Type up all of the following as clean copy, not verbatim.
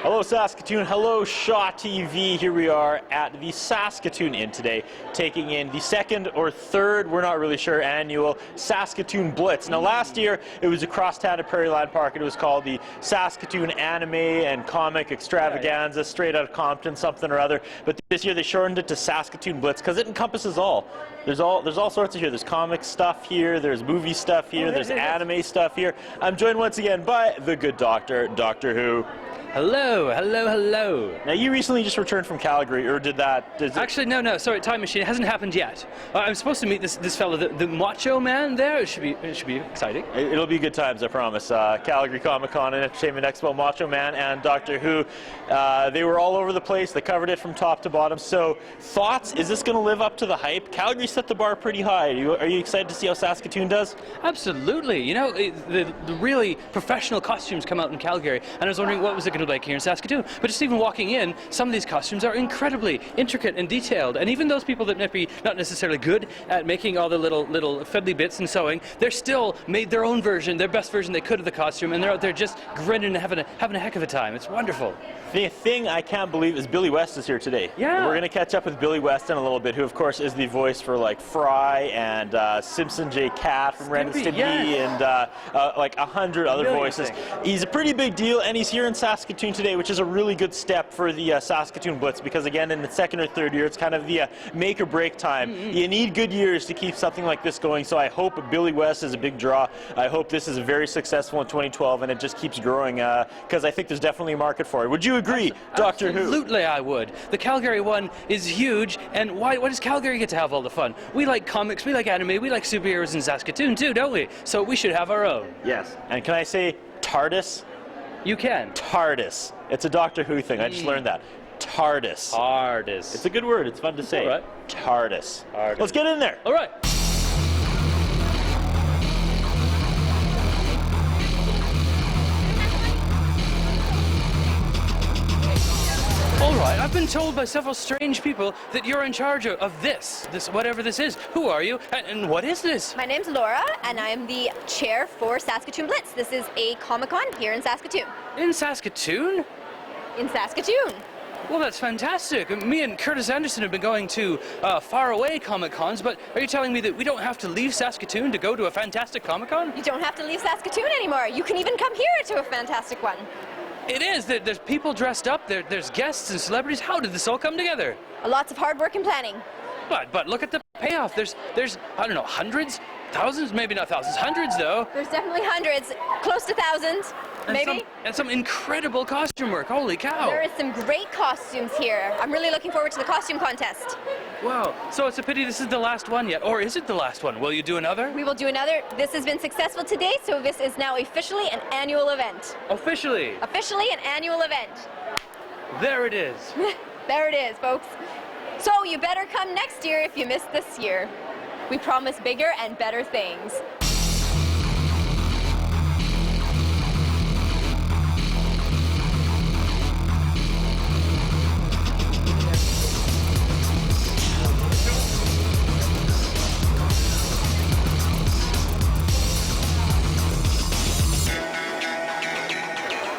Hello Saskatoon, hello Shaw TV. Here we are at the Saskatoon Inn today, taking in the second or third, we're not really sure, annual Saskatoon Blitz. Now last year it was across town at Prairieland Park. It was called the Saskatoon Anime and Comic Extravaganza, straight out of Compton, something or other. But this year they shortened it to Saskatoon Blitz because it encompasses all. There's all sorts of here. There's comic stuff here, there's movie stuff here, there's anime stuff here. I'm joined once again by the good doctor, Doctor Who. Hello, hello, hello. Now you recently just returned from Calgary, or did that? Actually, no, sorry, time machine. It hasn't happened yet. I'm supposed to meet this fellow, the Macho Man. There, it should be exciting. It'll be good times, I promise. Calgary Comic Con and Entertainment Expo, Macho Man and Doctor Who. They were all over the place. They covered it from top to bottom. So, thoughts? Is this going to live up to the hype? Calgary set the bar pretty high. Are you excited to see how Saskatoon does? Absolutely. You know, the really professional costumes come out in Calgary, and I was wondering what was it going to be like here in Saskatoon. But just even walking in, some of these costumes are incredibly intricate and detailed. And even those people that might be not necessarily good at making all the little fiddly bits and sewing, they're still made their own version, their best version they could of the costume, and they're out there just grinning and having a heck of a time. It's wonderful. The thing I can't believe is Billy West is here today. Yeah. We're going to catch up with Billy West in a little bit, who of course is the voice for like Fry and Simpson J. Cat from Ren and Stimpy, yes. and like 100 other voices. He's a pretty big deal, and he's here in Saskatoon today, which is a really good step for the Saskatoon Blitz, because again, in the second or third year, it's kind of the make or break time. You need good years to keep something like this going, so I hope Billy West is a big draw. I hope this is very successful in 2012 and it just keeps growing, because I think there's definitely a market for it. Would you agree, Doctor Who? Absolutely, I would. The Calgary one is huge, and why does Calgary get to have all the fun? We like comics, we like anime, we like superheroes in Saskatoon too, don't we? So we should have our own. Yes. And can I say TARDIS? You can. TARDIS. It's a Doctor Who thing. I just learned that. TARDIS. TARDIS. It's a good word. It's fun to say. All right. TARDIS. TARDIS. Let's get in there. All right. All right, I've been told by several strange people that you're in charge of this whatever this is. Who are you, and what is this? My name's Laura, and I'm the chair for Saskatoon Blitz. This is a Comic-Con here in Saskatoon. In Saskatoon? In Saskatoon. Well, that's fantastic. Me and Curtis Anderson have been going to faraway Comic-Cons, but are you telling me that we don't have to leave Saskatoon to go to a fantastic Comic-Con? You don't have to leave Saskatoon anymore. You can even come here to a fantastic one. It is. There's people dressed up. There's guests and celebrities. How did this all come together? Lots of hard work and planning. But look at the payoff. There's I don't know, hundreds, thousands, maybe not thousands, hundreds though. There's definitely hundreds, close to thousands, maybe. And some incredible costume work. Holy cow. There is some great costumes here. I'm really looking forward to the costume contest. Wow. So it's a pity this is the last one yet. Or is it the last one? Will you do another? We will do another. This has been successful today, so this is now officially an annual event. Officially. Officially an annual event. There it is. There it is, folks. So you better come next year if you missed this year. We promise bigger and better things.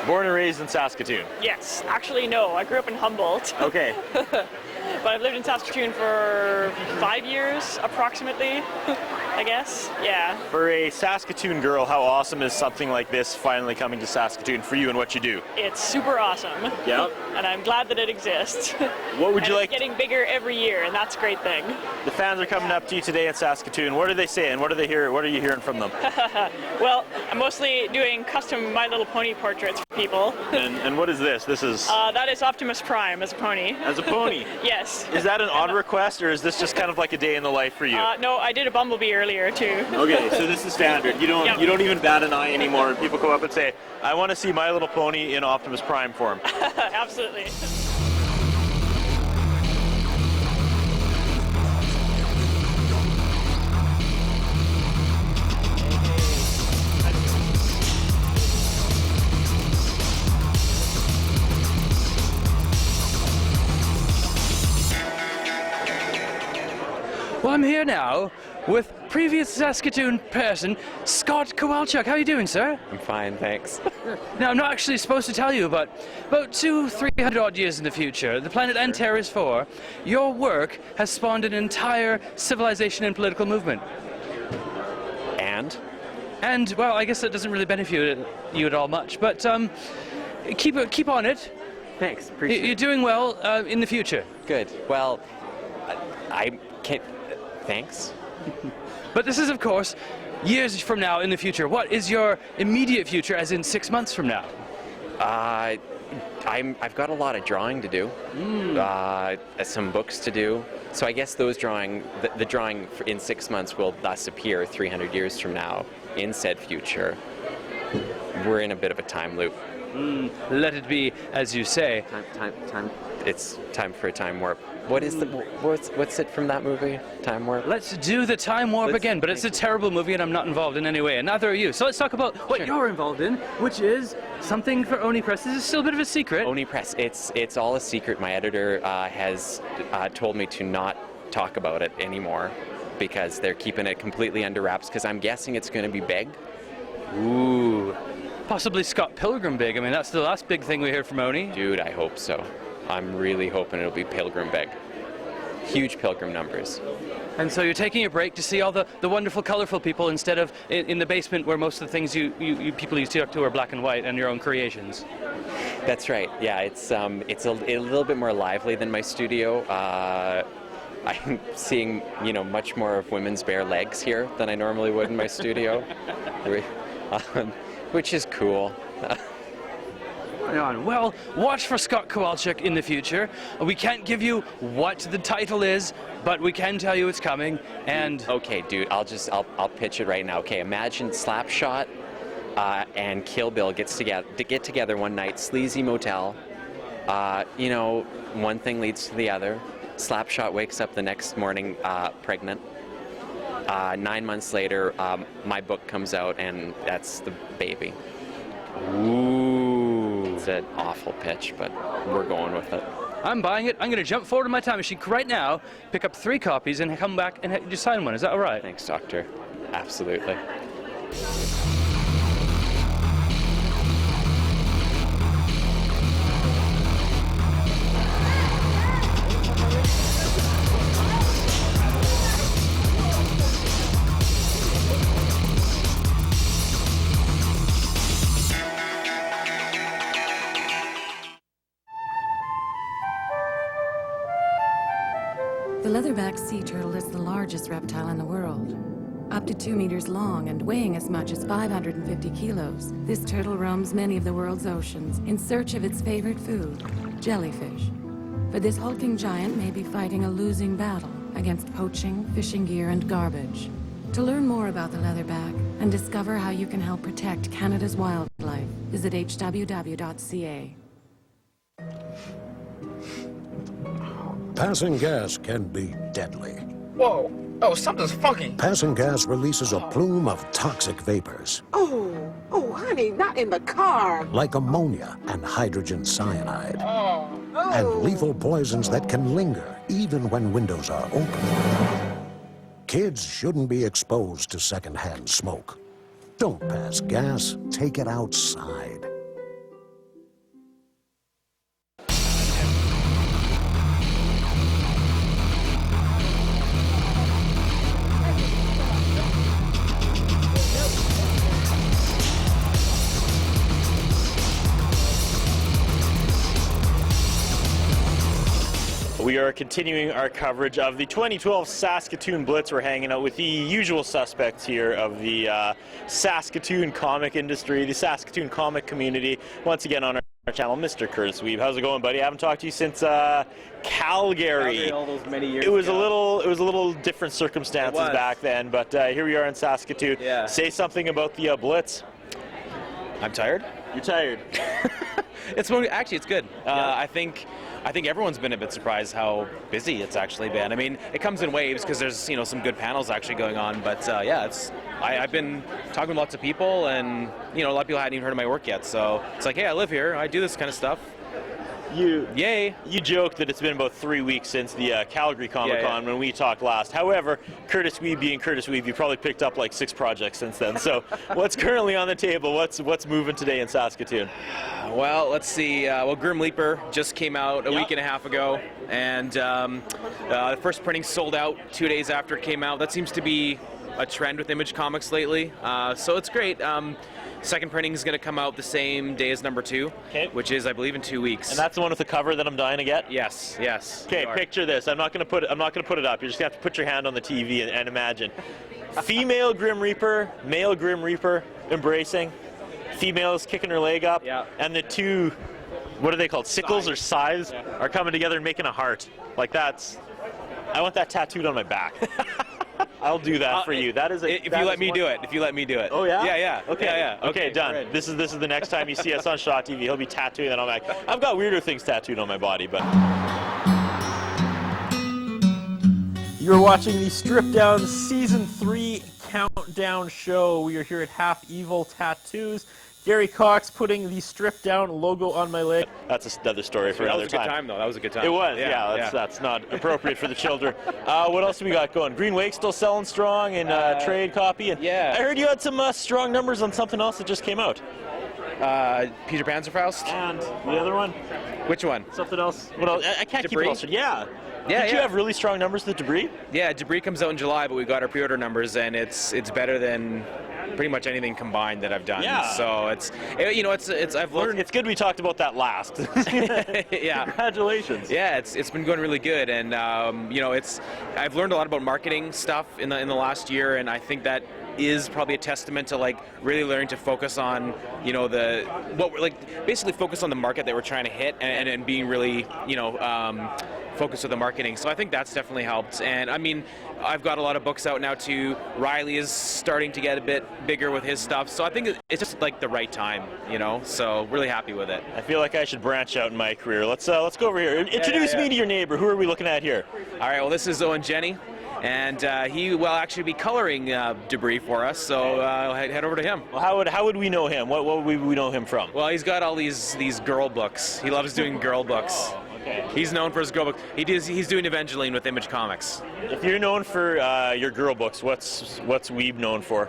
Born and raised in Saskatoon. Yes, actually no, I grew up in Humboldt. Okay. But I've lived in Saskatoon for 5 years, approximately, I guess, yeah. For a Saskatoon girl, how awesome is something like this finally coming to Saskatoon for you and what you do? It's super awesome. Yep. And I'm glad that it exists. What would you like? It's getting bigger every year, and that's a great thing. The fans are coming up to you today in Saskatoon. What are they saying? What are they hearing? What are you hearing from them? Well, I'm mostly doing custom My Little Pony portraits for people. And what is this? This is... That is Optimus Prime as a pony. As a pony? Yes. Is that an odd request, or is this just kind of like a day in the life for you? No, I did a Bumblebee earlier, too. Okay, so this is standard. You don't even bat an eye anymore. People come up and say, I want to see My Little Pony in Optimus Prime form. Absolutely. Well, I'm here now with previous Saskatoon person, Scott Kowalchuk. How are you doing, sir? I'm fine, thanks. Now, I'm not actually supposed to tell you, but about 200-300 odd years in the future, the planet Antares 4, your work has spawned an entire civilization and political movement. And, well, I guess that doesn't really benefit you at all much, but keep on it. Thanks, appreciate it. You're doing well in the future. Good. Well, I can't... Thanks. But this is, of course, years from now in the future. What is your immediate future, as in 6 months from now? I've got a lot of drawing to do, some books to do. So I guess those the drawing in 6 months will thus appear 300 years from now in said future. We're in a bit of a time loop. Let it be as you say. Time. It's time for a time warp. What's it from that movie? Time warp? Let's do the time warp again, but it's a terrible movie and I'm not involved in any way, and neither are you. So let's talk about what you're involved in, which is something for Oni Press. This is still a bit of a secret. Oni Press, it's all a secret. My editor has told me to not talk about it anymore because they're keeping it completely under wraps because I'm guessing it's going to be big. Ooh. Possibly Scott Pilgrim big. I mean, that's the last big thing we heard from Oni. Dude, I hope so. I'm really hoping it'll be Pilgrim big. Huge Pilgrim numbers. And so you're taking a break to see all the wonderful, colorful people instead of in the basement where most of the things you people used to talk to are black and white and your own creations. That's right. Yeah, it's a little bit more lively than my studio. I'm seeing, much more of women's bare legs here than I normally would in my studio, which is cool. Well, watch for Scott Kowalchuk in the future. We can't give you what the title is, but we can tell you it's coming. And okay, dude, I'll pitch it right now. Okay, imagine Slapshot and Kill Bill get together one night, sleazy motel. One thing leads to the other. Slapshot wakes up the next morning pregnant. 9 months later, my book comes out, and that's the baby. Ooh. It's an awful pitch, but we're going with it. I'm buying it. I'm going to jump forward in my time machine right now, pick up 3 copies, and come back and just sign one. Is that all right? Thanks, Doctor. Absolutely. The leatherback sea turtle is the largest reptile in the world. Up to 2 meters long and weighing as much as 550 kilos, this turtle roams many of the world's oceans in search of its favorite food, jellyfish. But this hulking giant may be fighting a losing battle against poaching, fishing gear, and garbage. To learn more about the leatherback and discover how you can help protect Canada's wildlife, visit hww.ca. Passing gas can be deadly. Whoa! Oh, something's funky. Passing gas releases a plume of toxic vapors. Oh, honey, not in the car. Like ammonia and hydrogen cyanide. Oh. And lethal poisons that can linger even when windows are open. Kids shouldn't be exposed to secondhand smoke. Don't pass gas, take it outside. We are continuing our coverage of the 2012 Saskatoon Blitz. We're hanging out with the usual suspects here of the Saskatoon comic industry, the Saskatoon comic community. Once again on our channel, Mr. Curtis Weave. How's it going, buddy? I haven't talked to you since Calgary. All those many years It was ago. a little different circumstances back then, but here we are in Saskatoon. Yeah. Say something about the Blitz. I'm tired. You're tired. It's good. I think everyone's been a bit surprised how busy it's actually been. I mean, it comes in waves because there's some good panels actually going on. But I've been talking with lots of people, and a lot of people hadn't even heard of my work yet. So it's like, hey, I live here. I do this kind of stuff. Yay! You joked that it's been about 3 weeks since the Calgary Comic-Con when we talked last. However, Curtis Weeb being Curtis Weeb, you probably picked up like 6 projects since then. So what's currently on the table? What's moving today in Saskatoon? Well, let's see. Well, Grim Leaper just came out a week and a half ago, and the first printing sold out 2 days after it came out. That seems to be a trend with Image Comics lately, so it's great. Second printing is going to come out the same day as number 2, which is, I believe, in 2 weeks. And that's the one with the cover that I'm dying to get? Yes, yes. Okay, picture this. I'm not going to put it up. You're just going to have to put your hand on the TV and imagine. Female Grim Reaper, male Grim Reaper embracing. Female is kicking her leg up. And the two, what are they called? Sickles or scythes are coming together and making a heart. Like that's, I want that tattooed on my back. I'll do that for you. That is a. If you let me do it. If you let me do it. Oh yeah. Yeah, yeah. Okay. Yeah, yeah. Okay, done. Right. This is the next time you see us on Shaw TV. He'll be tattooing that on my back. I've got weirder things tattooed on my body, but. You're watching the Strip Down Season 3 Countdown Show. We are here at Half Evil Tattoos. Gary Cox putting the Strip Down logo on my leg. That's another story for another time. That was a good time, though. That was a good time. It was, yeah. That's not appropriate for the children. What else do we got going? Green Wake still selling strong in trade copy. And yeah. I heard you had some strong numbers on something else that just came out. Peter Panzerfaust. And the other one? Which one? Something else. What else? I can't Debris? keep it all straight. Yeah. Yeah, Did you have really strong numbers with Debris? Yeah, Debris comes out in July, but we got our pre-order numbers, and it's better than pretty much anything combined that I've done. Yeah. So I've learned. It's good we talked about that last. Yeah. Congratulations. Yeah, it's been going really good, and I've learned a lot about marketing stuff in the last year, and I think that is probably a testament to like really learning to focus on basically focus on the market that we're trying to hit, and being really focused with the marketing. So I think that's definitely helped. And I mean, I've got a lot of books out now too. Riley is starting to get a bit bigger with his stuff. So I think it's just like the right time, So really happy with it. I feel like I should branch out in my career. Let's go over here. Introduce me to your neighbor. Who are we looking at here? All right. Well, this is Owen Jenny. And he will actually be coloring Debris for us, so I'll head over to him. Well, how would we know him? What would we know him from? Well, he's got all these girl books. He loves doing girl books. Okay. He's known for his girl books. He's doing Evangeline with Image Comics. If you're known for your girl books, what's Weeb known for?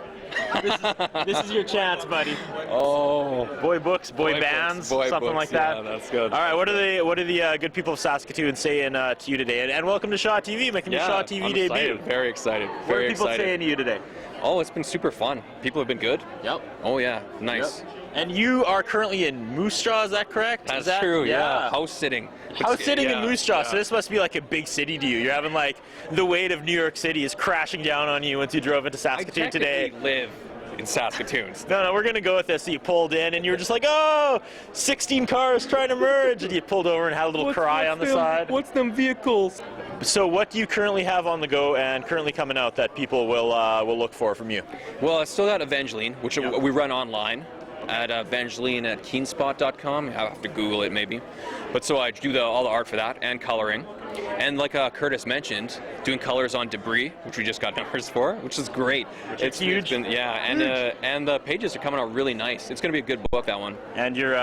This is your chance, buddy. Oh, boy books, boy bands, something like that. Yeah, that's good. All right, what are the good people of Saskatoon saying to you today? And welcome to Shaw TV, making your Shaw TV debut. Excited. Very excited. What are people saying to you today? Oh, it's been super fun. People have been good. Yep. Oh yeah, nice. Yep. And you are currently in Moose Jaw, is that correct? That's true, yeah. House sitting. House sitting in Moose Jaw, so this must be like a big city to you. You're having like the weight of New York City is crashing down on you once you drove into Saskatoon today. I live in Saskatoon. No, we're going to go with this. So you pulled in and you were just like, oh, 16 cars trying to merge. And you pulled over and had a little cry on the side. What's them vehicles? So what do you currently have on the go and currently coming out that people will look for from you? Well, I still got Evangeline, which we run online at Evangeline@keenspot.com. I have to Google it maybe. But so I do all the art for that and coloring. And like Curtis mentioned, doing colors on Debris, which we just got numbers for, which is great. It's huge. And the pages are coming out really nice. It's going to be a good book, that one. And you're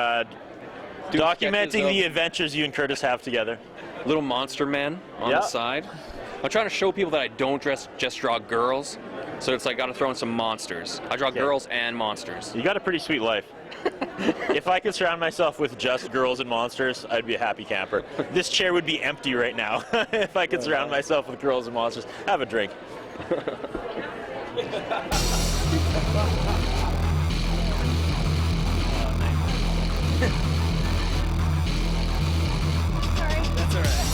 documenting the adventures you and Curtis have together. Little monster man on the side. I'm trying to show people that I don't just draw girls. So it's like got to throw in some monsters. I draw girls and monsters. You got a pretty sweet life. If I could surround myself with just girls and monsters, I'd be a happy camper. This chair would be empty right now if I could surround myself with girls and monsters. Have a drink. That's all right.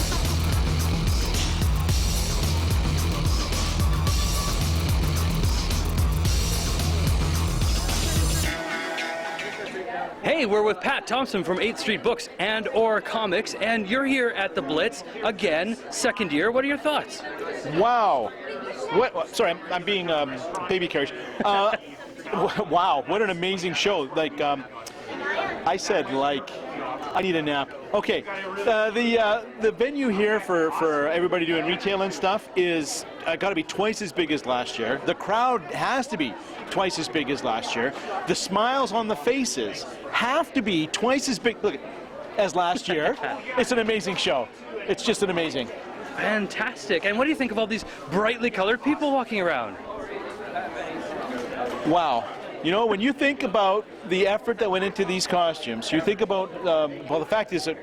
Hey, we're with Pat Thompson from 8th Street Books and or Comics, and you're here at the Blitz again, second year. What are your thoughts? Wow. Sorry, I'm being baby carriage. Wow, what an amazing show. Like, I said, I need a nap. Okay, the venue here for everybody doing retail and stuff is got to be twice as big as last year. The crowd has to be twice as big as last year. The smiles on the faces have to be twice as big. Look, as last year. It's an amazing show. It's just an amazing. Fantastic. And what do you think of all these brightly colored people walking around? Wow. You know, when you think about the effort that went into these costumes, you think about, well, the fact is that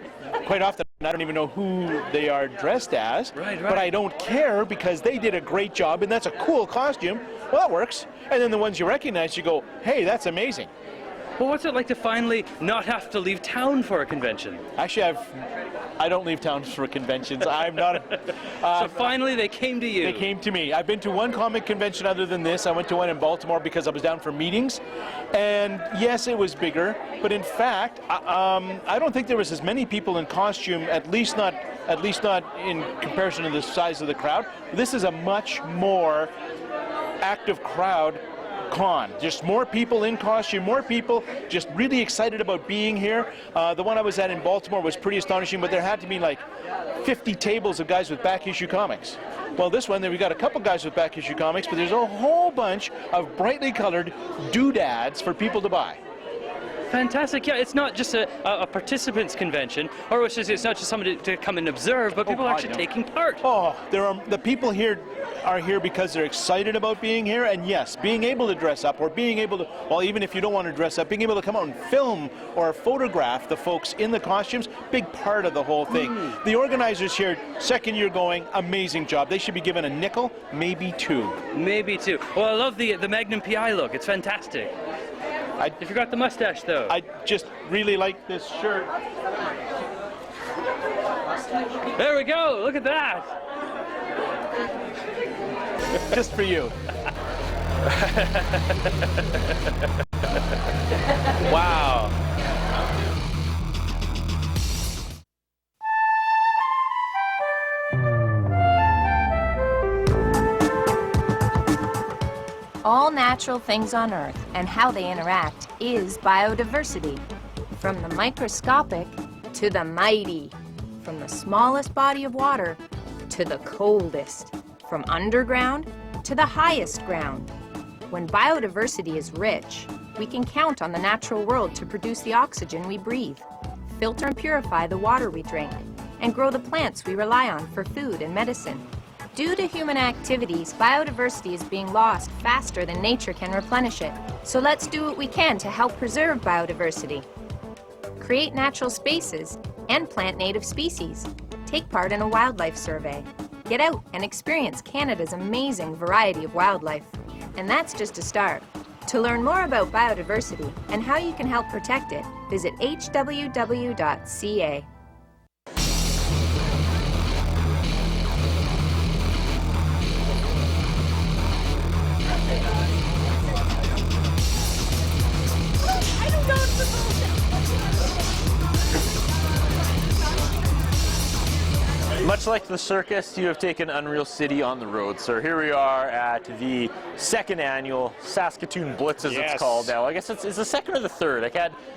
quite often I don't even know who they are dressed as, Right. but I don't care because they did a great job and that's a cool costume. Well, that works. And then the ones you recognize, you go, hey, that's amazing. Well, what's it like to finally not have to leave town for a convention? Actually, I don't leave town for conventions. I'm not. So finally they came to you. They came to me. I've been to one comic convention other than this. I went to one in Baltimore because I was down for meetings. And yes, it was bigger. But in fact, I don't think there was as many people in costume, at least not in comparison to the size of the crowd. This is a much more active crowd con. Just more people in costume, more people just really excited about being here. The one I was at in Baltimore was pretty astonishing, but there had to be like 50 tables of guys with back issue comics. Well, this one, we got a couple guys with back issue comics, but there's a whole bunch of brightly colored doodads for people to buy. Fantastic. Yeah, it's not just a participants convention, or it's not just somebody to come and observe, but people are actually taking part. Oh, the people here are here because they're excited about being here, and yes, being able to dress up, or being able to, well, even if you don't want to dress up, being able to come out and film or photograph the folks in the costumes, big part of the whole thing. The organizers here, second year going, amazing job. They should be given a nickel, maybe two. Maybe two. Well, I love the Magnum PI look. It's fantastic. You forgot the mustache, though. I just really like this shirt. There we go. Look at that. Just for you. Wow. All natural things on Earth and how they interact is biodiversity. From the microscopic to the mighty, from the smallest body of water to the coldest, from underground to the highest ground. When biodiversity is rich, we can count on the natural world to produce the oxygen we breathe, filter and purify the water we drink, and grow the plants we rely on for food and medicine. Due to human activities, biodiversity is being lost faster than nature can replenish it. So let's do what we can to help preserve biodiversity. Create natural spaces and plant native species. Take part in a wildlife survey. Get out and experience Canada's amazing variety of wildlife. And that's just a start. To learn more about biodiversity and how you can help protect it, visit hww.ca. Much like the circus, you have taken Unreal City on the road, sir. Here we are at the second annual Saskatoon Blitz, as it's called now. I guess it's the second or the third.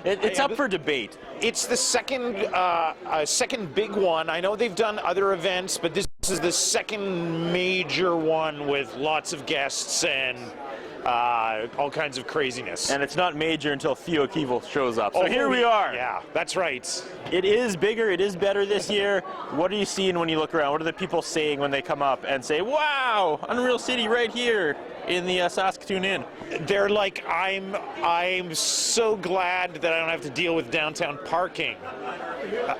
It's up for debate. It's the second big one. I know they've done other events, but this is the second major one with lots of guests and all kinds of craziness. And it's not major until Theo Keeble shows up. So here we are. Yeah, that's right. It is bigger, it is better this year. What are you seeing when you look around? What are the people saying when they come up and say, wow, Unreal City right here in the Saskatoon Inn? They're like, I'm so glad that I don't have to deal with downtown parking.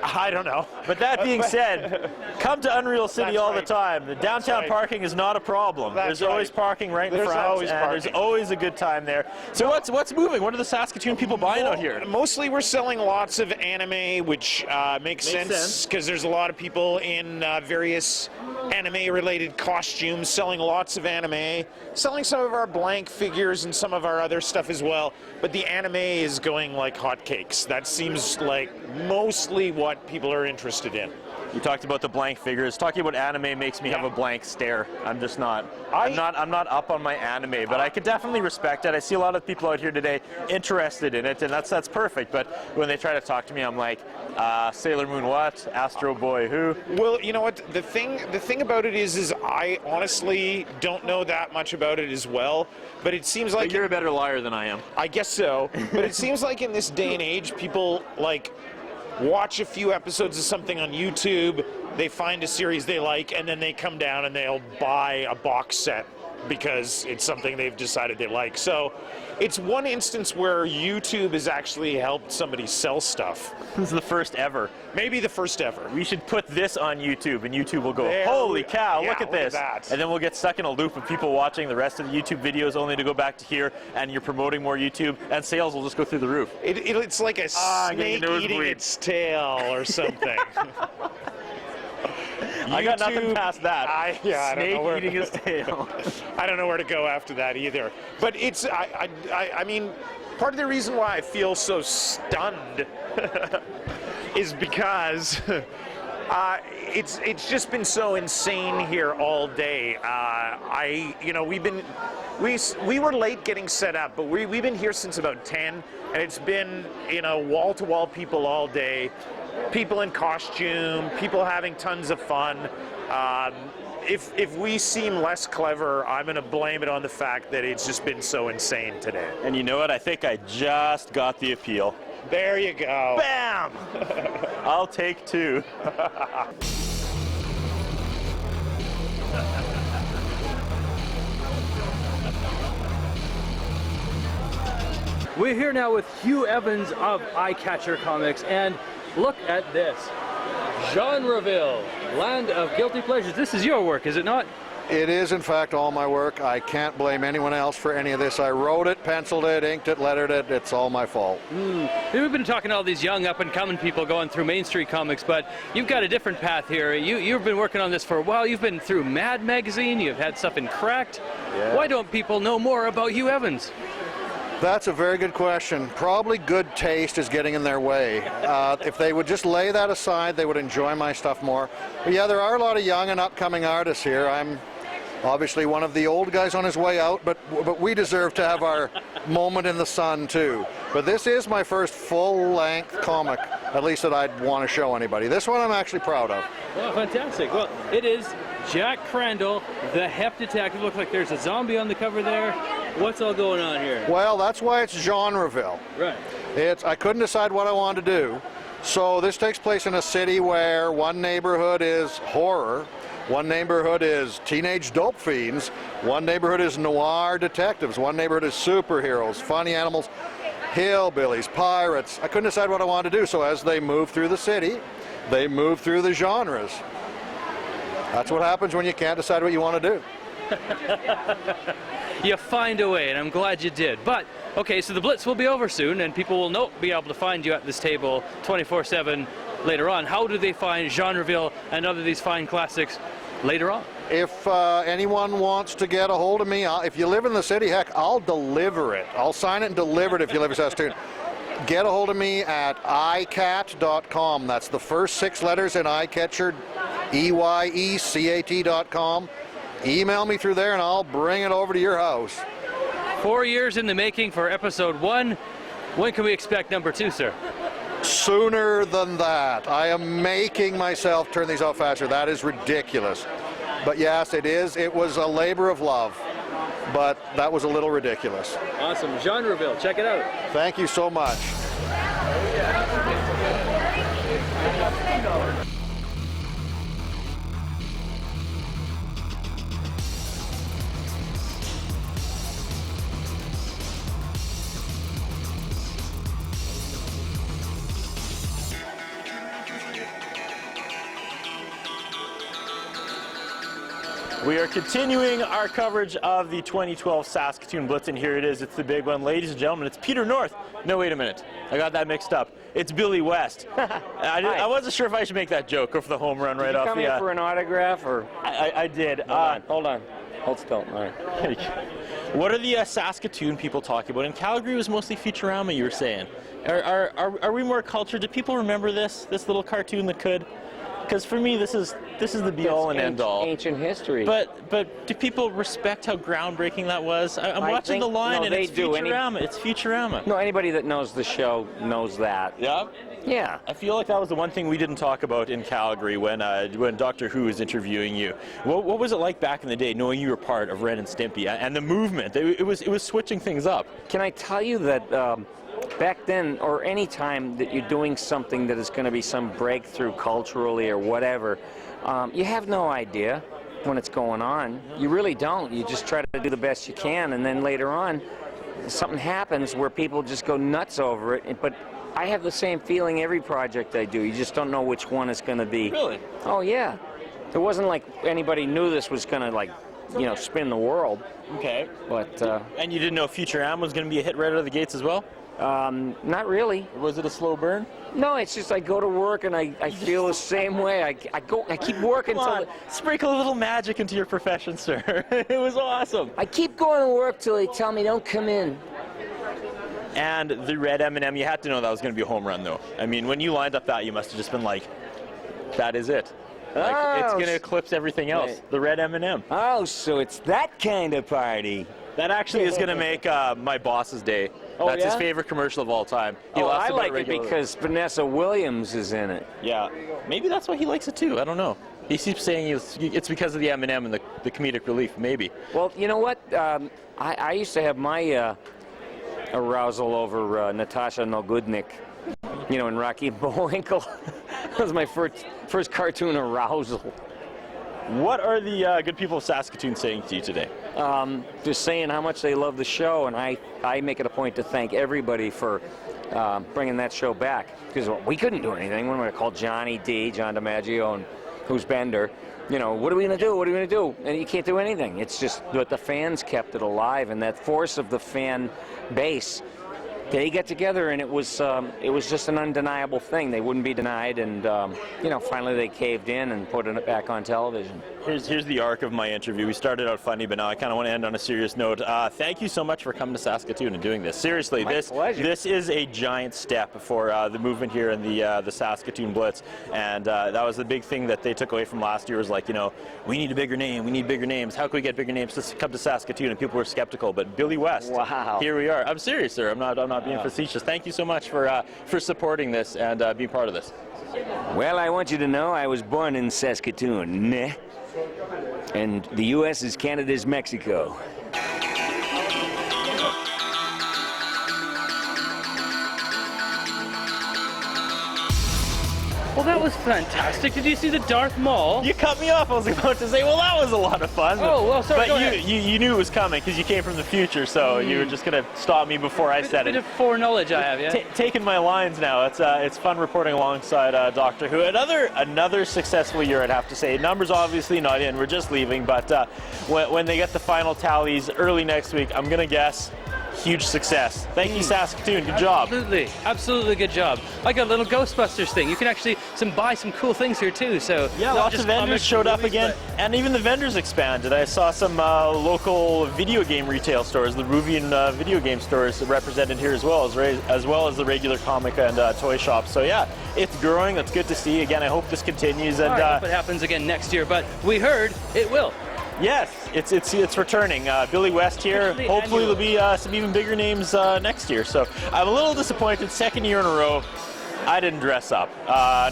I don't know. But that being said, come to Unreal City all the time. The downtown parking is not a problem. There's always parking right in front, and there's always a good time there. So what's moving? What are the Saskatoon people buying out here? Mostly we're selling lots of anime, which makes sense because there's a lot of people in various anime-related costumes selling lots of anime, selling some of our blank figures and some of our other stuff as well. But the anime is going like hotcakes. That seems like mostly what people are interested in. You talked about the blank figures. Talking about anime makes me have a blank stare. I'm just not. I'm not up on my anime, but I could definitely respect it. I see a lot of people out here today interested in it, and that's perfect. But when they try to talk to me, I'm like, Sailor Moon what? Astro Boy who? Well, you know what? The thing about it is I honestly don't know that much about it as well. But it seems like you're a better liar than I am. I guess so. But it seems like in this day and age, people like watch a few episodes of something on YouTube, they find a series they like, and then they come down and they'll buy a box set because it's something they've decided they like. So it's one instance where YouTube has actually helped somebody sell stuff. This is the first ever. Maybe the first ever. We should put this on YouTube, and YouTube will go, There holy we- cow, yeah, look at look at this. that. And then we'll get stuck in a loop of people watching the rest of the YouTube videos only to go back to here, and you're promoting more YouTube, and sales will just go through the roof. It's like a I'm getting snake a eating nosebleed. its tail or something. I got nothing YouTube- past that. I don't Snake know where eating his tail. I don't know where to go after that either. But it's, I mean, part of the reason why I feel so stunned is because it's just been so insane here all day. We were late getting set up, but we've been here since about 10, and it's been, wall-to-wall people all day. People in costume, people having tons of fun. If we seem less clever, I'm going to blame it on the fact that it's just been so insane today. And you know what? I think I just got the appeal. There you go. Bam! I'll take two. We're here now with Hugh Evans of Eyecatcher Comics, and look at this. Genreville, land of guilty pleasures. This is your work, is it not? It is, in fact, all my work. I can't blame anyone else for any of this. I wrote it, penciled it, inked it, lettered it. It's all my fault. We've been talking to all these young up-and-coming people going through Main Street Comics, but you've got a different path here. You've been working on this for a while. You've been through Mad Magazine. You've had stuff in Cracked. Yeah. Why don't people know more about Hugh Evans? That's a very good question. Probably good taste is getting in their way. If they would just lay that aside, they would enjoy my stuff more. But yeah, there are a lot of young and upcoming artists here. I'm obviously one of the old guys on his way out, but we deserve to have our moment in the sun too. But this is my first full-length comic, at least that I'd want to show anybody. This one I'm actually proud of. Well, fantastic. Well, it is Jack Crandall, the Hep Detective. Looks like there's a zombie on the cover there. What's all going on here? Well, that's why it's Genreville. Right. I couldn't decide what I wanted to do. So this takes place in a city where one neighborhood is horror, one neighborhood is teenage dope fiends, one neighborhood is noir detectives, one neighborhood is superheroes, funny animals, hillbillies, pirates. I couldn't decide what I wanted to do, so as they move through the city, they move through the genres. That's what happens when you can't decide what you want to do. You find a way, and I'm glad you did. But, okay, so the Blitz will be over soon, and people will be able to find you at this table 24/7 later on. How do they find Genreville and other these fine classics later on? If anyone wants to get a hold of me, if you live in the city, heck, I'll deliver it. I'll sign it and deliver it if you live in Saskatoon. Get a hold of me at eyecat.com. That's the first 6 letters in eyecatcher, EYECAT.com. Email me through there and I'll bring it over to your house. 4 years in the making for episode 1. When can we expect number 2, sir? Sooner than that. I am making myself turn these out faster. That is ridiculous. But yes, it is. It was a labor of love. But that was a little ridiculous. Awesome. Genreville, check it out. Thank you so much. We are continuing our coverage of the 2012 Saskatoon Blitz, and here it is. It's the big one. Ladies and gentlemen, it's Peter North. No, wait a minute. I got that mixed up. It's Billy West. I wasn't sure if I should make that joke, go for the home run right off the... Did you come in for an autograph, or...? I did. Hold on. Hold still. All right. What are the Saskatoon people talking about? In Calgary, it was mostly Futurama, you were saying. Are we more cultured? Do people remember this little cartoon that could? Because for me, this is the be-all and end-all. Ancient history. But do people respect how groundbreaking that was? I'm watching the line, and it's Futurama. It's Futurama. No, anybody that knows the show knows that. Yeah? Yeah. I feel like that was the one thing we didn't talk about in Calgary when Doctor Who was interviewing you. What was it like back in the day, knowing you were part of Ren and Stimpy and the movement? It was switching things up. Can I tell you that back then, or any time that you're doing something that is going to be some breakthrough culturally or whatever, you have no idea when it's going on. You really don't. You just try to do the best you can, and then later on, something happens where people just go nuts over it. But I have the same feeling every project I do. You just don't know which one it's going to be. Really? Oh, yeah. It wasn't like anybody knew this was going to, like, you know, spin the world. Okay. But and you didn't know Futurama was going to be a hit right out of the gates as well? Not really. Was it a slow burn? No, it's just I go to work and I feel the same way. I keep working Come till on, sprinkle a little magic into your profession, sir. It was awesome. I keep going to work till they tell me don't come in. And the red M&M, you had to know that was going to be a home run, though. I mean, when you lined up that, you must have just been like, that is it. Like, it's going to eclipse everything else. Right. The red M&M. Oh, so it's that kind of party. That actually is going to make my boss's day. Oh, That's his yeah? favorite commercial of all time. He Oh, laughs I about like it regularly. because Vanessa Williams is in it. Yeah, maybe that's why he likes it too. I don't know. He keeps saying it's because of the M&M and the comedic relief. Maybe. Well, you know what? I used to have my arousal over Natasha Nogudnik, you know, in Rocky and Bullwinkle. That was my first cartoon arousal. What are the good people of Saskatoon saying to you today? Just saying how much they love the show, and I make it a point to thank everybody for bringing that show back, because we couldn't do anything. When we called Johnny D, John DiMaggio, and who's Bender, you know, what are we going to do? What are we going to do? And you can't do anything. It's just that the fans kept it alive, and that force of the fan base. They got together, and it was just an undeniable thing. They wouldn't be denied, and you know, finally they caved in and put it back on television. Here's the arc of my interview. We started out funny, but now I kind of want to end on a serious note. Thank you so much for coming to Saskatoon and doing this. Seriously, My pleasure. This is a giant step for the movement here in the Saskatoon Blitz, and that was the big thing that they took away from last year. Was like, you know, we need a bigger name. We need bigger names. How can we get bigger names to come to Saskatoon? And people were skeptical, but Billy West. Wow. Here we are. I'm serious, sir. I'm not being facetious. Thank you so much for supporting this and being part of this. Well, I want you to know I was born in Saskatoon, and the U.S. is Canada's Mexico. Well, that was fantastic. Did you see the Darth Maul? You cut me off. I was about to say, well, that was a lot of fun. Oh, well, sorry. But you knew it was coming because you came from the future, so you were just going to stop me before I said it. Bit of foreknowledge I have, yeah. Taking my lines now. It's fun reporting alongside Doctor Who. Another successful year, I'd have to say. Numbers obviously not in. We're just leaving, but when they get the final tallies early next week, I'm going to guess huge success. Thank you, Saskatoon. Good job. Absolutely good job. I got a little Ghostbusters thing. You can actually buy some cool things here too. So yeah, lots of vendors showed up again, and even the vendors expanded. I saw some local video game retail stores, the Ruvian video game stores represented here as well as the regular comic and toy shops. So yeah, it's growing. That's good to see. Again, I hope this continues. And I hope it happens again next year. But we heard it will. Yes, it's returning. Billy West here. Hopefully there'll be some even bigger names next year. So I'm a little disappointed. Second year in a row, I didn't dress up.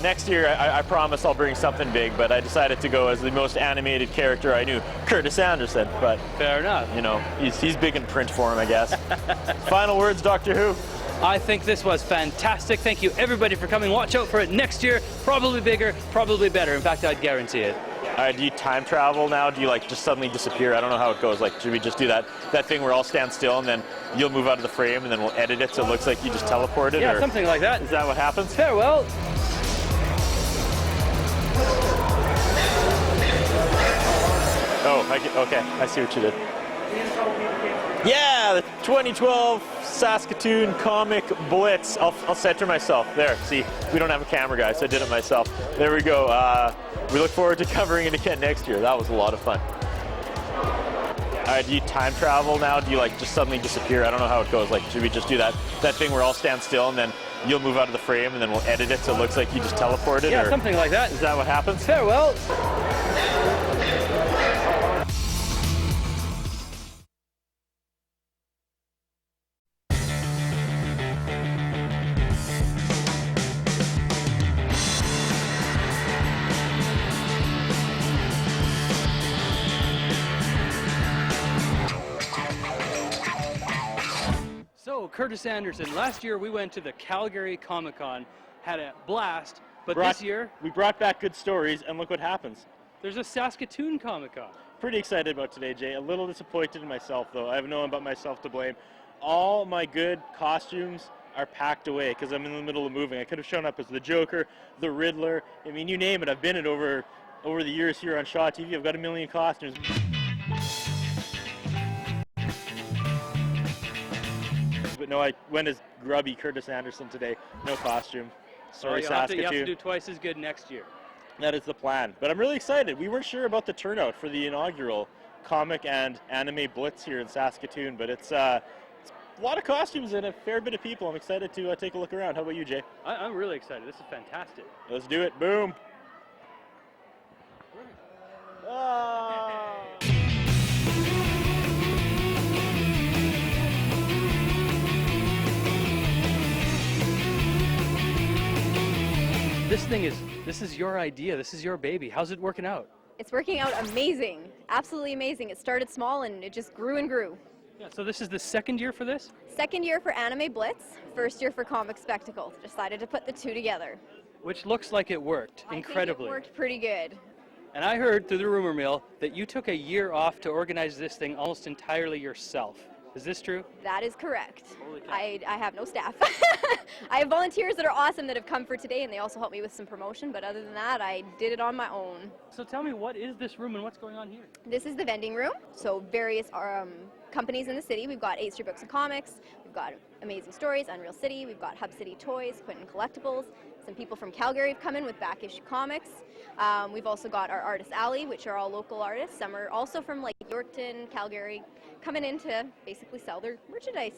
Next year, I promise I'll bring something big, but I decided to go as the most animated character I knew, Curtis Anderson. But fair enough. You know, he's big in print form, I guess. Final words, Doctor Who. I think this was fantastic. Thank you, everybody, for coming. Watch out for it next year. Probably bigger, probably better. In fact, I'd guarantee it. All right, do you time travel now? Do you like just suddenly disappear? I don't know how it goes. Like, should we just do that thing where I'll stand still and then you'll move out of the frame and then we'll edit it so it looks like you just teleported? Yeah, or something like that. Is that what happens? Farewell. Oh, okay. I see what you did. Yeah, the 2012 Saskatoon Comic Blitz. I'll center myself. There, see, we don't have a camera guy, so I did it myself. There we go. We look forward to covering it again next year. That was a lot of fun. All right, do you time travel now? Do you like just suddenly disappear? I don't know how it goes. Like, should we just do that thing where I'll stand still and then you'll move out of the frame and then we'll edit it so it looks like you just teleported? Yeah, or something like that. Is that what happens? Farewell. Curtis Anderson. Last year we went to the Calgary Comic Con, had a blast, but this year we brought back good stories, and look what happens. There's a Saskatoon Comic Con. Pretty excited about today, Jay. A little disappointed in myself, though. I have no one but myself to blame. All my good costumes are packed away because I'm in the middle of moving. I could have shown up as the Joker, the Riddler. I mean, you name it. I've been it over the years here on Shaw TV. I've got a million costumes. But no, I went as grubby Curtis Anderson today. No costume. Sorry, Saskatoon. You have to do twice as good next year. That is the plan. But I'm really excited. We weren't sure about the turnout for the inaugural comic and anime blitz here in Saskatoon, but it's a lot of costumes and a fair bit of people. I'm excited to take a look around. How about you, Jay? I'm really excited. This is fantastic. Let's do it. Boom. Oh. This is your idea. This is your baby. How's it working out? It's working out amazing. Absolutely amazing. It started small and it just grew and grew. Yeah, so this is the second year for this? Second year for Anime Blitz, first year for Comic Spectacle. Decided to put the two together. Which looks like it worked incredibly. I think it worked pretty good. And I heard through the rumor mill that you took a year off to organize this thing almost entirely yourself. Is this true? That is correct. I have no staff. I have volunteers that are awesome that have come for today, and they also helped me with some promotion, but other than that, I did it on my own. So tell me, what is this room and what's going on here? This is the vending room, so various companies in the city. We've got 8th Street Books and Comics, we've got Amazing Stories, Unreal City, we've got Hub City Toys, Quentin Collectibles. Some people from Calgary have come in with back issue comics. We've also got our Artist Alley, which are all local artists. Some are also from like Yorkton, Calgary, coming in to basically sell their merchandise.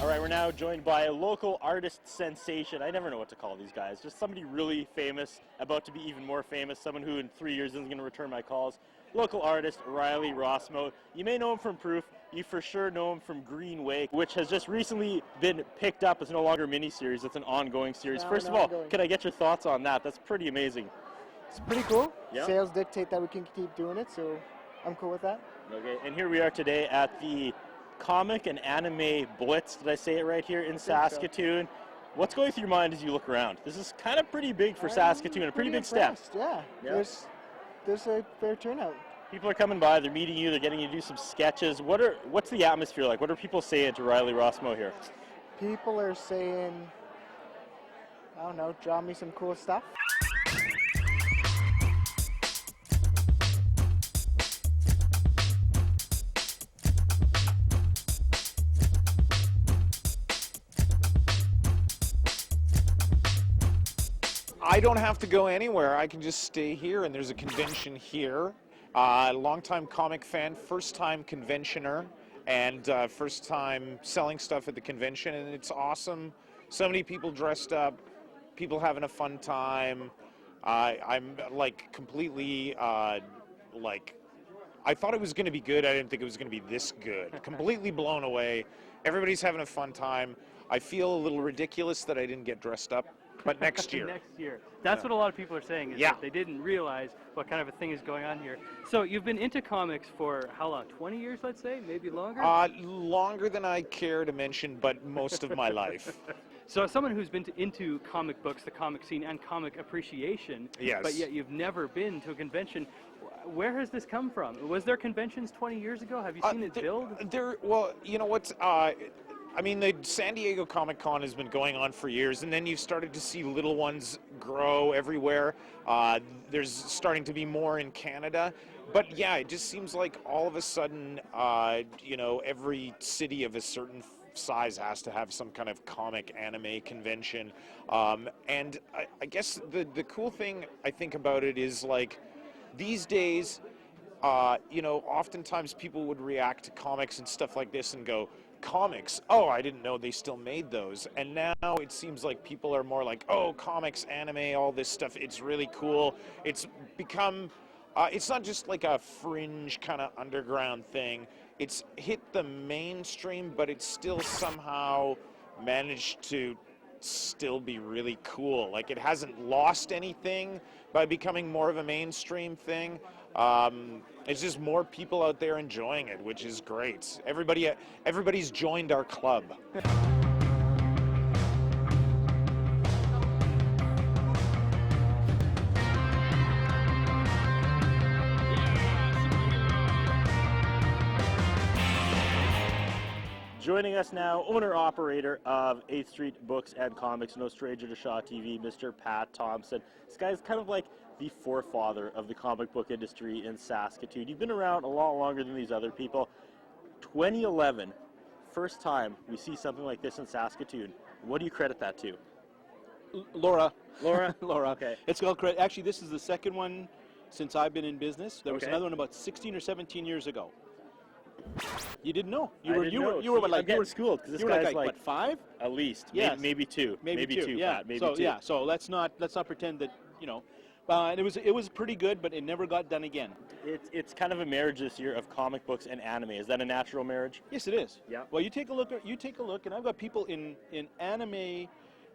All right, we're now joined by a local artist sensation. I never know what to call these guys. Just somebody really famous, about to be even more famous, someone who in 3 years isn't going to return my calls. Local artist Riley Rossmo. You may know him from Proof. You for sure know him from Green Wake, which has just recently been picked up. It's no longer a mini-series. It's an ongoing series. First of all, can I get your thoughts on that? That's pretty amazing. It's pretty cool. Yeah. Sales dictate that we can keep doing it, so I'm cool with that. Okay, and here we are today at the Comic and Anime Blitz. Did I say it right here in Saskatoon? So. What's going through your mind as you look around? This is kind of pretty big for Saskatoon, a pretty big step. Yeah, there's a fair turnout. People are coming by, they're meeting you, they're getting you to do some sketches. What's the atmosphere like? What are people saying to Riley Rossmo here? People are saying, I don't know, draw me some cool stuff. I don't have to go anywhere. I can just stay here, and there's a convention here. Longtime comic fan, first-time conventioner, and first time selling stuff at the convention, and it's awesome. So many people dressed up, people having a fun time. I'm like completely like, I thought it was going to be good. I didn't think it was going to be this good. Completely blown away. Everybody's having a fun time. I feel a little ridiculous that I didn't get dressed up. But next year. Next year. That's what a lot of people are saying, is that they didn't realize what kind of a thing is going on here. So you've been into comics for how long? 20 years, let's say? Maybe longer? Longer than I care to mention, but most of my life. So as someone who's been into comic books, the comic scene, and comic appreciation, but yet you've never been to a convention, where has this come from? Was there conventions 20 years ago? Have you seen it build? Well, you know what's... I mean, the San Diego Comic Con has been going on for years, and then you've started to see little ones grow everywhere. There's starting to be more in Canada. But yeah, it just seems like all of a sudden, you know, every city of a certain size has to have some kind of comic anime convention. And I guess the cool thing I think about it is, like, these days, you know, oftentimes people would react to comics and stuff like this and go, comics, oh, I didn't know they still made those. And now it seems like people are more like, oh, comics, anime, all this stuff, it's really cool. It's become, it's not just like a fringe kind of underground thing. It's hit the mainstream, but it's still somehow managed to still be really cool. Like, it hasn't lost anything by becoming more of a mainstream thing. It's just more people out there enjoying it, which is great. Everybody's joined our club. Joining us now, owner-operator of 8th Street Books and Comics, no stranger to Shaw TV, Mr. Pat Thompson. This guy's kind of like the forefather of the comic book industry in Saskatoon. You've been around a lot longer than these other people. 2011, first time we see something like this in Saskatoon. What do you credit that to? Laura. Laura? Laura. Okay. It's called credit. Actually, this is the second one since I've been in business. There was Okay. another one about 16 or 17 years ago. You didn't know. I didn't know. You were See, like I'm getting schooled because this guy's like, like what, 5? At least. Yes. Maybe two. Maybe two. Yeah. Pat. Maybe so two. yeah. So let's not pretend that and it was pretty good, but it never got done again. It's kind of a marriage this year of comic books and anime. Is that a natural marriage? Yes, it is. Yeah. Well, you take a look, and I've got people in anime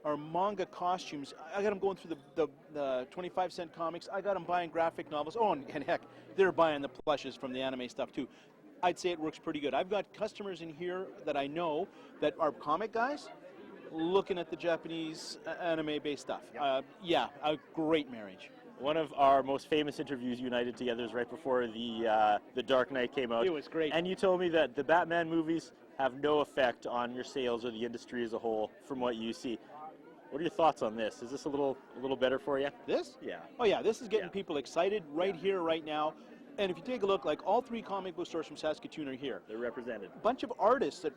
or manga costumes. I got them going through the 25-cent comics. I got them buying graphic novels. Oh, and heck, they're buying the plushes from the anime stuff too. I'd say it works pretty good. I've got customers in here that I know that are comic guys looking at the Japanese anime-based stuff. Yeah, a great marriage. One of our most famous interviews united together is right before the Dark Knight came out. It was great. And you told me that the Batman movies have no effect on your sales or the industry as a whole from what you see. What are your thoughts on this? Is this a little better for you? This? Yeah. Oh yeah, this is getting people excited right here, right now. And if you take a look, like all 3 comic book stores from Saskatoon are here. They're represented. A bunch of artists that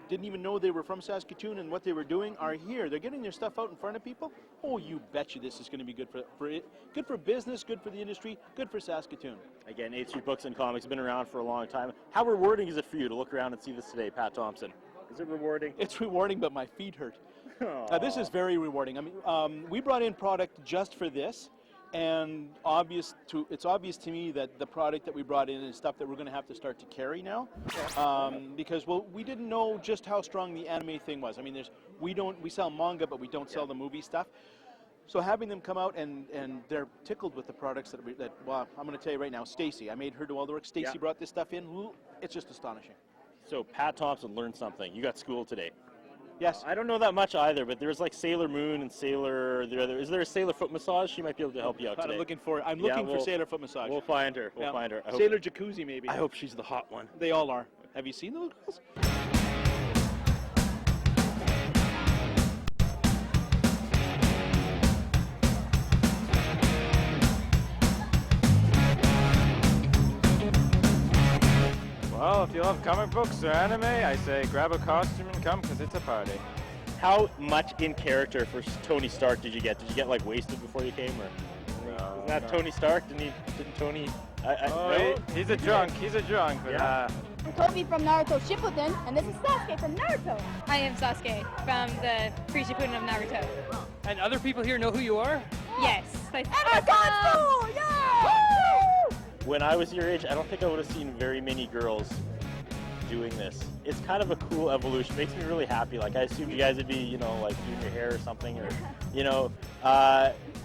didn't even know they were from Saskatoon and what they were doing are here. They're getting their stuff out in front of people. Oh, you betcha this is going to be good for it. Good for business, good for the industry, good for Saskatoon. Again, 8th Street Books and Comics have been around for a long time. How rewarding is it for you to look around and see this today, Pat Thompson? Is it rewarding? It's rewarding, but my feet hurt. This is very rewarding. I mean, we brought in product just for this. And it's obvious to me that the product that we brought in is stuff that we're going to have to start to carry now, because we didn't know just how strong the anime thing was. I mean, we sell manga, but we don't sell the movie stuff. So having them come out and they're tickled with the products well, I'm going to tell you right now, Stacy, I made her do all the work. Stacy brought this stuff in. It's just astonishing. So Pat Thompson learned something. You got school today. Yes. I don't know that much either, but there's like Sailor Moon and Sailor. Is there a Sailor Foot Massage? She might be able to help you out today. I'm looking for Sailor Foot Massage. We'll find her. We'll find her. Sailor Jacuzzi, maybe. I hope she's the hot one. They all are. Have you seen those girls? Well, if you love comic books or anime, I say grab a costume and come, because it's a party. How much in character for Tony Stark did you get? Did you get like wasted before you came, or isn't that Tony Stark? Didn't Tony? No? He's a drunk. He's a drunk. Yeah. I'm Toby from Naruto Shippuden, and this is Sasuke from Naruto. I am Sasuke from the pre-Shippuden of Naruto. And other people here know who you are? Yes. And my yeah! When I was your age, I don't think I would have seen very many girls doing this. It's kind of a cool evolution. Makes me really happy. Like, I assumed you guys would be, like doing your hair or something, or,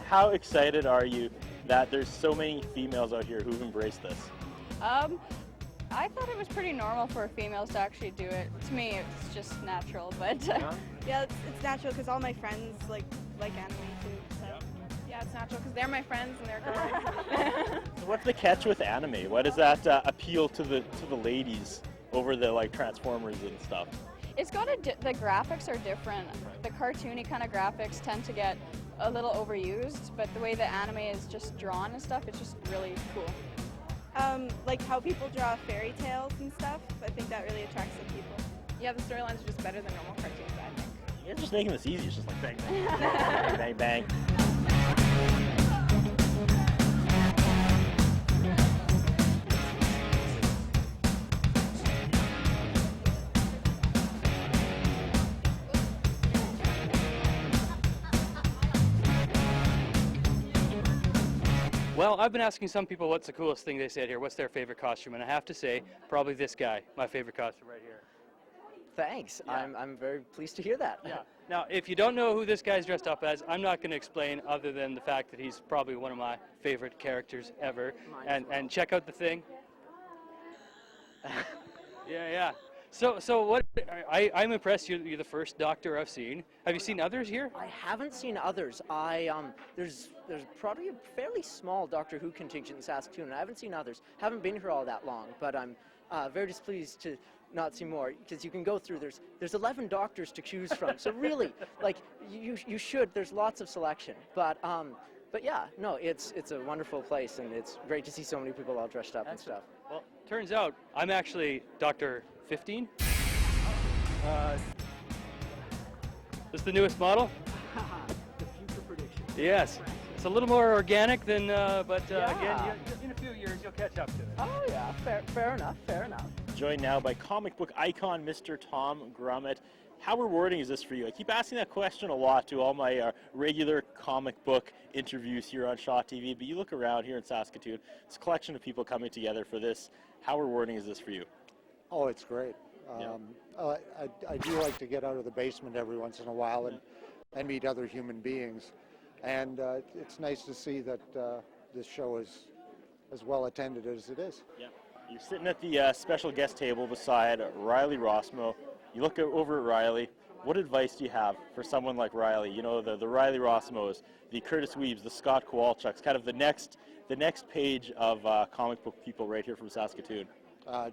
how excited are you that there's so many females out here who've embraced this? I thought it was pretty normal for females to actually do it. To me, it's just natural, but yeah, it's natural because all my friends like anime too. So. Yeah, it's natural because they're my friends and they're girls. So what's the catch with anime? Why does that appeal to the ladies over the like Transformers and stuff? it's got the graphics are different. The cartoony kind of graphics tend to get a little overused, but the way the anime is just drawn and stuff, it's just really cool. Like how people draw fairy tales and stuff, I think that really attracts the people. Yeah, the storylines are just better than normal cartoons, I think. You're just making this easy. It's just like bang, bang, bang, bang, bang. Well, I've been asking some people what's the coolest thing they said here, what's their favorite costume, and I have to say, probably this guy, my favorite costume right here. thanks. I'm very pleased to hear that. Yeah. Now, if you don't know who this guy's dressed up as, I'm not going to explain other than the fact that he's probably one of my favorite characters ever. And check out the thing. Yeah. So what? I'm impressed. You're the first Doctor I've seen. Have you seen others here? I haven't seen others. There's probably a fairly small Doctor Who contingent in Saskatoon, and I haven't seen others. Haven't been here all that long, but I'm very displeased to not see more, because you can go through. There's 11 Doctors to choose from. So really, like you should. There's lots of selection, but yeah, no, it's a wonderful place, and it's great to see so many people all dressed up and stuff. Well, turns out I'm actually Dr. 15. This is the newest model. The future prediction. Yes, it's a little more organic than, but again, in a few years you'll catch up to it. Oh yeah, fair enough. Joined now by comic book icon Mr. Tom Grummett. How rewarding is this for you? I keep asking that question a lot to all my regular comic book interviews here on Shaw TV, but you look around here in Saskatoon, it's a collection of people coming together for this. How rewarding is this for you? Oh, it's great. I do like to get out of the basement every once in a while and meet other human beings. And it's nice to see that this show is as well attended as it is. Yeah. You're sitting at the special guest table beside Riley Rossmo. You look over at Riley. What advice do you have for someone like Riley? You know, the Riley Rossmos, the Curtis Weebs, the Scott Kowalchuks, kind of the next page of comic book people right here from Saskatoon.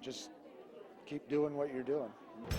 Just keep doing what you're doing.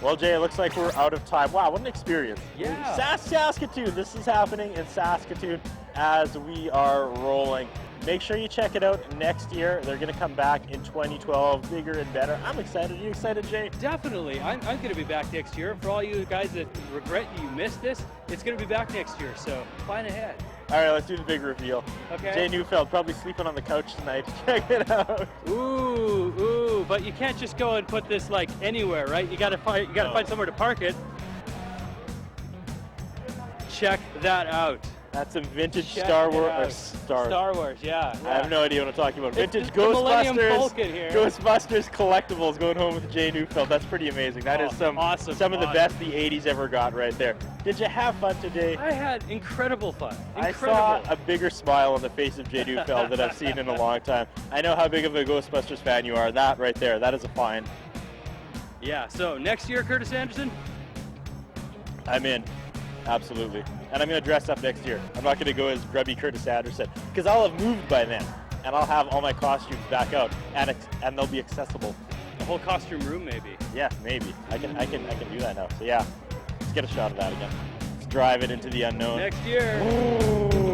Well, Jay, it looks like we're out of time. Wow, what an experience. Yeah. Saskatoon. This is happening in Saskatoon as we are rolling. Make sure you check it out next year. They're going to come back in 2012, bigger and better. I'm excited. Are you excited, Jay? Definitely. I'm going to be back next year. For all you guys that regret you missed this, it's going to be back next year, so plan ahead. All right, let's do the big reveal. Okay. Jay Neufeld probably sleeping on the couch tonight. Check it out. Ooh, but you can't just go and put this like anywhere, right? You got to find somewhere to park it. Check that out. That's some vintage Check Star it Wars. out. Star Wars, yeah. I have no idea what I'm talking about. It's Vintage the Millennium Ghostbusters. Falcon here. Ghostbusters collectibles going home with Jay Neufeld. That's pretty amazing. That is some of the best the 80s ever got right there. Did you have fun today? I had incredible fun. I saw a bigger smile on the face of Jay Neufeld than I've seen in a long time. I know how big of a Ghostbusters fan you are. That right there, that is a find. Yeah, so next year, Curtis Anderson? I'm in. Absolutely. And I'm going to dress up next year. I'm not going to go as grubby Curtis Anderson because I'll have moved by then and I'll have all my costumes back out and they'll be accessible. A whole costume room, maybe. Yeah, maybe. I can do that now. So yeah, let's get a shot of that again. Let's drive it into the unknown. Next year. Ooh.